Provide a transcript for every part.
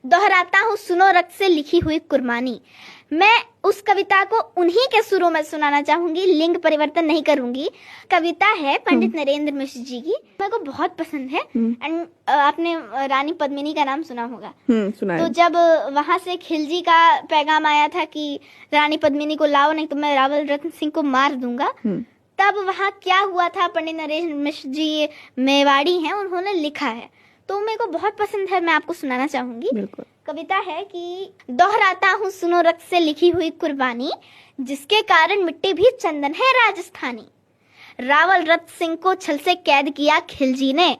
दोहराता हूँ सुनो रक्त से लिखी हुई कुर्बानी। मैं उस कविता को उन्हीं के सुरों में सुनाना चाहूंगी, लिंग परिवर्तन नहीं करूंगी। कविता है पंडित नरेंद्र मिश्र जी की, मेरे को बहुत पसंद है। एंड आपने रानी पद्मिनी का नाम सुना होगा। सुना है। तो जब वहां से खिलजी का पैगाम आया था कि रानी पद्मिनी को लाओ नहीं तो मैं रावल रतन सिंह को मार दूंगा, तब वहां क्या हुआ था, पंडित नरेंद्र मिश्र जी मेवाड़ी हैं, उन्होंने लिखा है, तो मेरे को बहुत पसंद है, मैं आपको सुनाना चाहूंगी। बिल्कुल। कविता है कि दोहराता हूँ सुनो रक्त से लिखी हुई कुर्बानी, जिसके कारण मिट्टी भी चंदन है राजस्थानी। रावल रतन सिंह को छल से कैद किया खिलजी ने,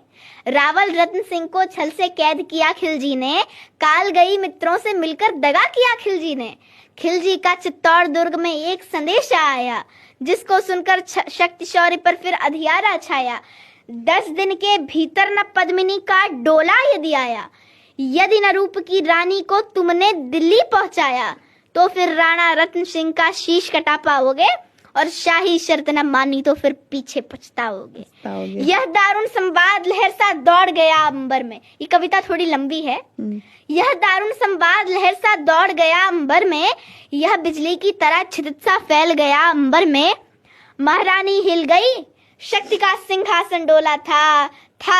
रावल रतन सिंह को छल से कैद किया खिलजी ने, काल गई मित्रों से मिलकर दगा किया खिलजी ने। खिलजी का चित्तौड़ दुर्ग में एक संदेश आया, जिसको सुनकर शक्ति शौर्य पर फिर अधियारा छाया। 10 दिन के भीतर न पद्मिनी का डोला यदि आया, यदि न रूप की रानी को तुमने दिल्ली पहुंचाया, तो फिर राणा रतन सिंह का शीश कटा पाओगे, और शाही शर्त न मानी तो फिर पीछे पछताओगे। यह दारुण संवाद लहर सा दौड़ गया अंबर में। ये कविता थोड़ी लंबी है। यह दारुण संवाद लहर सा दौड़ गया अंबर में, यह बिजली की तरह छिदित सा फैल गया अंबर में। महारानी हिल गई, शक्ति का सिंहासन डोला था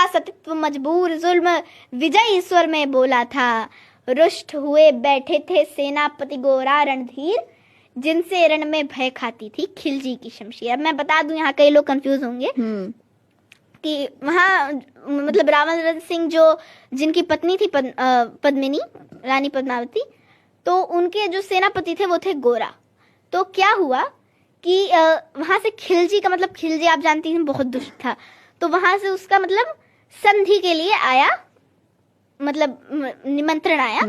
सतित्व मजबूर, जुल्म विजय ईश्वर में बोला था। रुष्ट हुए बैठे थे सेनापति गोरा रणधीर, जिनसे रण में भय खाती थी खिलजी की शमशीर। अब मैं बता दूं, यहाँ कई लोग कंफ्यूज होंगे कि वहाँ मतलब रावल रतन सिंह जो जिनकी पत्नी थी पद्मिनी, रानी पद्मावती, तो उनके जो सेनापति थे वो थे गोरा। तो क्या हुआ कि वहां से खिलजी का मतलब, खिलजी आप जानती हैं बहुत दुष्ट था, तो वहां से उसका मतलब संधि के लिए आया, मतलब निमंत्रण आया,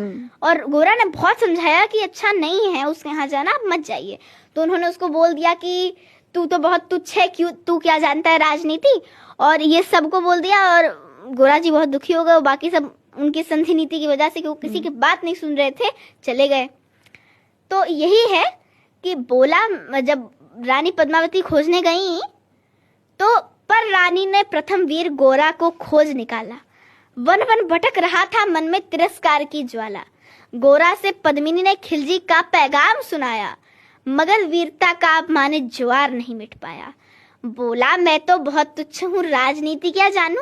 और गोरा ने बहुत समझाया कि अच्छा नहीं है उसके यहाँ जाना, आप मत जाइए। तो उन्होंने उसको बोल दिया कि तू तो बहुत तुच्छ है, क्यों, तू क्या जानता है राजनीति, और ये सबको बोल दिया। और गोरा जी बहुत दुखी हो गए, बाकी सब उनकी संधि नीति की वजह से कि वो किसी की बात नहीं सुन रहे थे, चले गए। तो यही है कि बोला, जब रानी पद्मावती खोजने गई तो पर रानी ने प्रथम वीर गोरा को खोज निकाला। वन वन भटक रहा था मन में तिरस्कार की ज्वाला। गोरा से पद्मिनी ने खिलजी का पैगाम सुनाया, मगर वीरता का अपमानित ज्वार नहीं मिट पाया। बोला मैं तो बहुत तुच्छ हूँ राजनीति क्या जानू,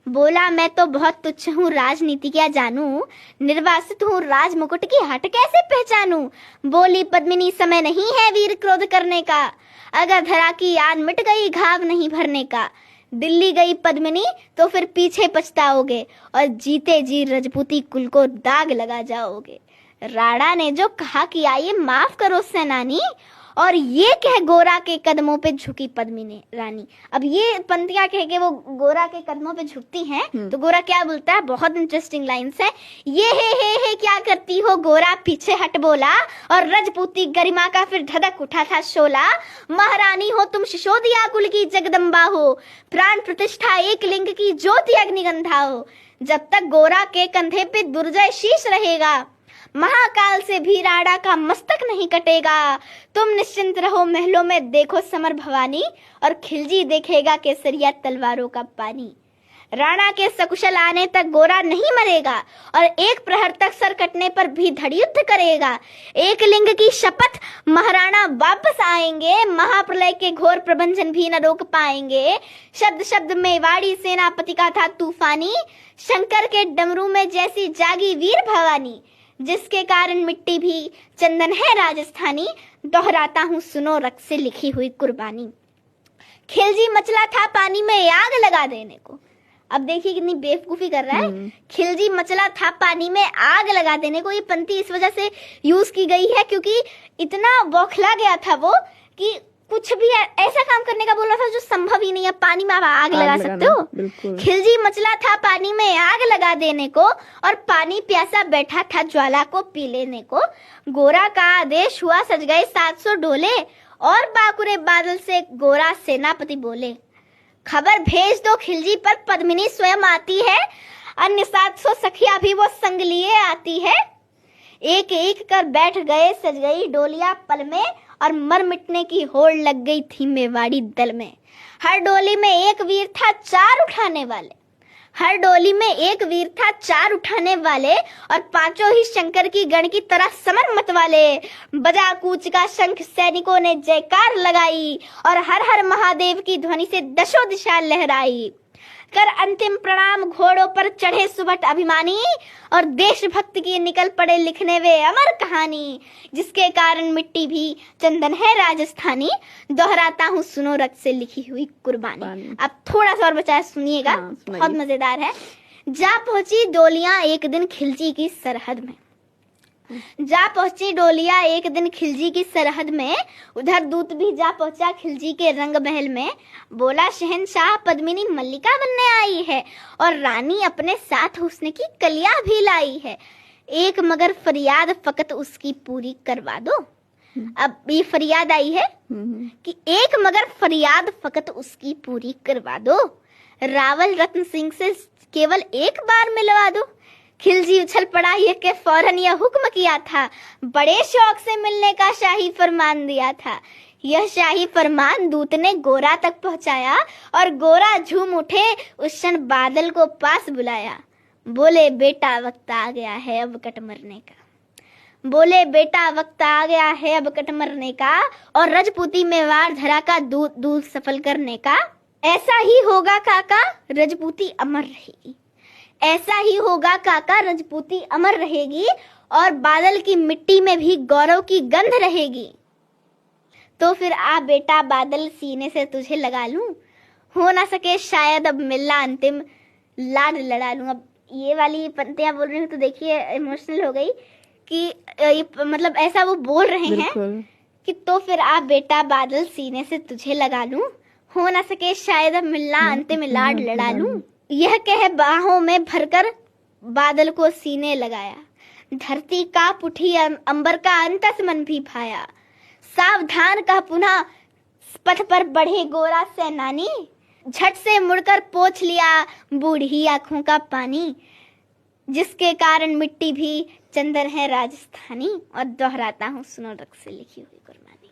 बोला मैं तो बहुत तुच्छ हूँ राजनीति क्या जानू, निर्वासित हूँ राज मुकुट की हट कैसे पहचानू। बोली पद्मिनी समय नहीं है वीर क्रोध करने का, अगर धरा की याद मिट गई घाव नहीं भरने का। दिल्ली गई पद्मिनी तो फिर पीछे पछताओगे, और जीते जी रजपूती कुल को दाग लगा जाओगे। राणा ने जो कहा कि आइए माफ करो सेनानी, और ये कह गोरा के कदमों पे झुकी पद्मिनी रानी। अब ये पंक्तियां कह के वो गोरा के कदमों पे झुकती हैं, तो गोरा क्या बोलता है, बहुत इंटरेस्टिंग लाइन्स है। ये हे क्या करती हो गोरा पीछे हट बोला, और रजपूती गरिमा का फिर धधक उठा था शोला। महारानी हो तुम शिशोदिया कुल की जगदम्बा हो, प्राण प्रतिष्ठा एक लिंग की ज्योति अग्निगंधा हो। जब तक गोरा के कंधे पे दुर्जय शीश रहेगा, महाकाल से भी राणा का मस्तक नहीं कटेगा। तुम निश्चिंत रहो महलों में देखो समर भवानी, और खिलजी देखेगा केसरिया तलवारों का पानी। राणा के सकुशल आने तक गोरा नहीं मरेगा, और एक प्रहर तक सर कटने पर भी धड़ युद्ध करेगा। एक लिंग की शपथ महाराणा वापस आएंगे, महाप्रलय के घोर प्रबंधन भी न रोक पाएंगे। शब्द शब्द में वाड़ी सेनापति का था तूफानी, शंकर के डमरू में जैसी जागी वीर भवानी। जिसके कारण मिट्टी भी चंदन है राजस्थानी, दोहराता हूँ सुनो रक्त से लिखी हुई कुर्बानी। खिलजी मचला था पानी में आग लगा देने को। अब देखिए कितनी बेवकूफी कर रहा है। खिलजी मचला था पानी में आग लगा देने को। ये पंक्ति इस वजह से यूज की गई है क्योंकि इतना बौखला गया था वो कि कुछ भी ऐसा काम करने का बोल रहा था जो संभव ही नहीं है। पानी में आप आग लगा सकते हो? खिलजी मचला था पानी में आग लगा देने को, और पानी प्यासा बैठा था ज्वाला को पी लेने को। गोरा का आदेश हुआ सज गए 700 डोले, और बाकुरे बादल से गोरा सेनापति बोले, खबर भेज दो खिलजी पर पद्मिनी स्वयं आती है, अन्य 700 सखिया भी वो संग लिए आती है। एक एक कर बैठ गए सज गई डोलिया पल में, और मर मिटने की होड़ लग गई थी मेवाड़ी दल में। हर डोली में एक वीर था 4 उठाने वाले, हर डोली में एक वीर था, 4 उठाने वाले, और 5 ही शंकर की गण की तरह समर मत वाले। बजा कूच का शंख, सैनिकों ने जयकार लगाई, और हर हर महादेव की ध्वनि से दशों दिशा लहराई। कर अंतिम प्रणाम घोड़ों पर चढ़े सुबह अभिमानी, और देशभक्त की निकल पड़े लिखने वे अमर कहानी। जिसके कारण मिट्टी भी चंदन है राजस्थानी, दोहराता हूँ सुनो रक्त से लिखी हुई कुर्बानी। अब थोड़ा सा और बचा सुनिएगा, बहुत मजेदार है। जा पहुंची डोलियां एक दिन खिलजी की सरहद में, जा पहुंची डोलियां एक दिन खिलजी की सरहद में, उधर दूत भी जा पहुंचा खिलजी के रंग महल में। बोला शहंशाह पद्मिनी मल्लिका बनने आई है, और रानी अपने साथ हुस्न की कलियां भी लाई है। एक मगर फरियाद फकत उसकी पूरी करवा दो। अब ये फरियाद आई है कि एक मगर फरियाद फकत उसकी पूरी करवा दो। रावल रत्न सिंह से केवल एक बार मिलवा दो। खिलजी उछल पड़ा, ये के फौरन यह हुक्म किया था, बड़े शौक से मिलने का शाही फरमान दिया था। यह शाही फरमान दूत ने गोरा तक पहुंचाया, और गोरा झूम उठे उस क्षण बादल को पास बुलाया। बोले बेटा वक्त आ गया है अब कट मरने का, बोले बेटा वक्त आ गया है अब कट मरने का, और रजपूती में वार धरा का दूध दूध सफल करने का। ऐसा ही होगा काका रजपूती अमर रहेगी, ऐसा ही होगा काका रजपूती अमर रहेगी, और बादल की मिट्टी में भी गौरव की गंध रहेगी। तो फिर आ बेटा बादल सीने से तुझे लगा लूं, हो ना सके शायद अब मिलना अंतिम लाड लड़ा लूं। अब ये वाली पंक्तियां बोल रही हूँ तो देखिए इमोशनल हो गई कि मतलब ऐसा वो बोल रहे हैं कि तो फिर आ बेटा बादल सीने से तुझे लगा लूं, हो ना सके शायद अब मिलना अंतिम लाड लड़ा लूं। यह कह बाहों में भरकर बादल को सीने लगाया, धरती कांप उठी अंबर का अंतस मन भी भाया। सावधान कह पुनः पथ पर बढ़े गोरा सेनानी, झट से मुड़कर पोंछ लिया बूढ़ी आंखों का पानी। जिसके कारण मिट्टी भी चंदन है राजस्थानी, और दोहराता हूँ सुनो रक्त से लिखी हुई कुर्बानी।